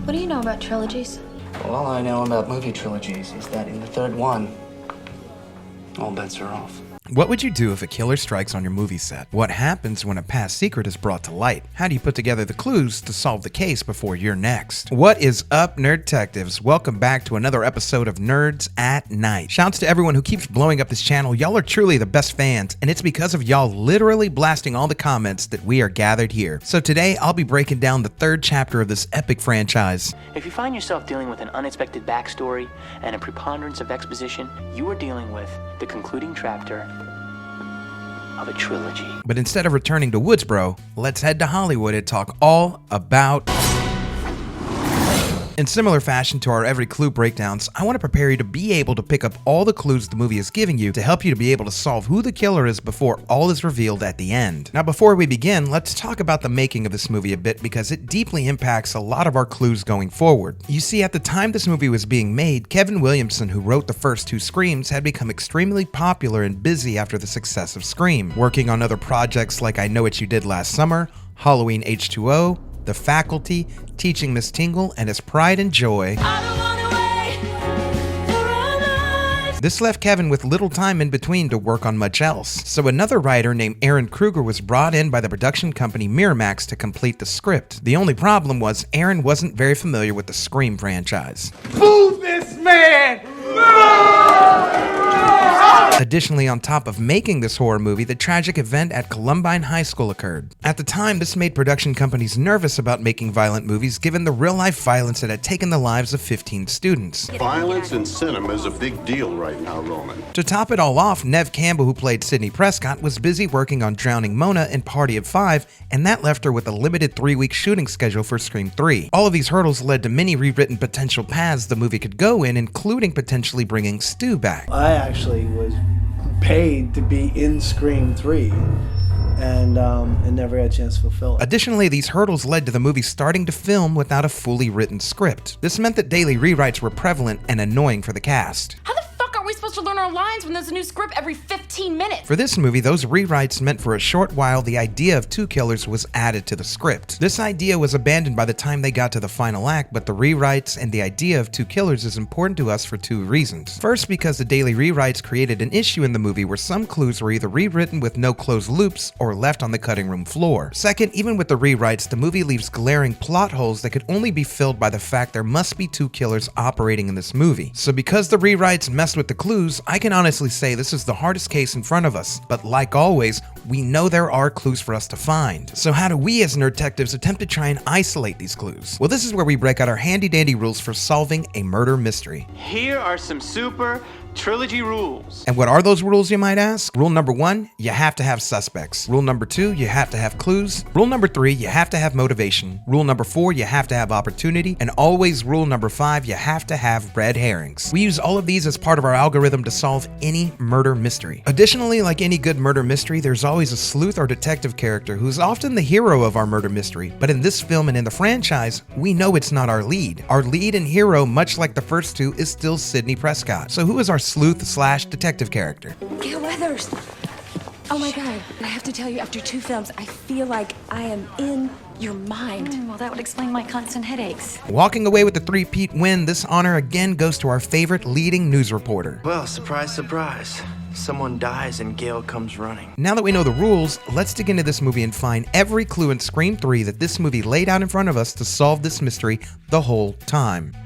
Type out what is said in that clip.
What do you know about trilogies? Well, all I know about movie trilogies is that in the third one, all bets are off. What would you do if a killer strikes on your movie set? What happens when a past secret is brought to light? How do you put together the clues to solve the case before you're next? What is up, Nerd Detectives? Welcome back to another episode of Nerds at Night. Shouts to everyone who keeps blowing up this channel. Y'all are truly the best fans, and it's because of y'all literally blasting all the comments that we are gathered here. So today, I'll be breaking down the third chapter of this epic franchise. If you find yourself dealing with an unexpected backstory and a preponderance of exposition, you are dealing with the concluding chapter of a trilogy. But instead of returning to Woodsboro, let's head to Hollywood and talk all about... In similar fashion to our every clue breakdowns, I want to prepare you to be able to pick up all the clues the movie is giving you to help you to be able to solve who the killer is before all is revealed at the end. Now before we begin, let's talk about the making of this movie a bit because it deeply impacts a lot of our clues going forward. You see, at the time this movie was being made, Kevin Williamson, who wrote the first two Screams, had become extremely popular and busy after the success of Scream, working on other projects like I Know What You Did Last Summer, Halloween H2O, The Faculty, Teaching Miss Tingle, and his pride and joy. This left Kevin with little time in between to work on much else. So another writer named Aaron Kruger was brought in by the production company Miramax to complete the script. The only problem was Aaron wasn't very familiar with the Scream franchise. Move this man! Additionally, on top of making this horror movie, the tragic event at Columbine High School occurred. At the time, this made production companies nervous about making violent movies given the real-life violence that had taken the lives of 15 students. Violence in cinema is a big deal right now, Roman. To top it all off, Neve Campbell, who played Sidney Prescott, was busy working on Drowning Mona in Party of Five, and that left her with a limited 3-week shooting schedule for Scream 3. All of these hurdles led to many rewritten potential paths the movie could go in, including potentially bringing Stu back. I actually was paid to be in Scream 3 and never had a chance to fulfill it. Additionally, these hurdles led to the movie starting to film without a fully written script. This meant that daily rewrites were prevalent and annoying for the cast. How the fuck are we supposed to learn our lines when there's a new script every 15 minutes? For this movie, those rewrites meant for a short while the idea of two killers was added to the script. This idea was abandoned by the time they got to the final act, but the rewrites and the idea of two killers is important to us for two reasons. First, because the daily rewrites created an issue in the movie where some clues were either rewritten with no closed loops or left on the cutting room floor. Second, even with the rewrites, the movie leaves glaring plot holes that could only be filled by the fact there must be two killers operating in this movie. So because the rewrites messed with the clues, I can honestly say this is the hardest case in front of us, but like always, we know there are clues for us to find. So how do we as Nerd Detectives attempt to try and isolate these clues? Well, this is where we break out our handy dandy rules for solving a murder mystery. Here are some super trilogy rules. And what are those rules, you might ask? Rule number 1, you have to have suspects. Rule number 2, you have to have clues. Rule number 3, you have to have motivation. Rule number 4, you have to have opportunity. And always rule number 5, you have to have red herrings. We use all of these as part of our algorithm to solve any murder mystery. Additionally, like any good murder mystery, there's always a sleuth or detective character who's often the hero of our murder mystery. But in this film and in the franchise, we know it's not our lead. Our lead and hero, much like the first two, is still Sidney Prescott. So who is our sleuth/detective character? Gail Weathers. Oh my God, I have to tell you, after 2 films, I feel like I am in your mind. Well, that would explain my constant headaches. Walking away with the 3-peat win, this honor again goes to our favorite leading news reporter. Well, surprise, surprise. Someone dies and Gail comes running. Now that we know the rules, let's dig into this movie and find every clue in Scream 3 that this movie laid out in front of us to solve this mystery the whole time.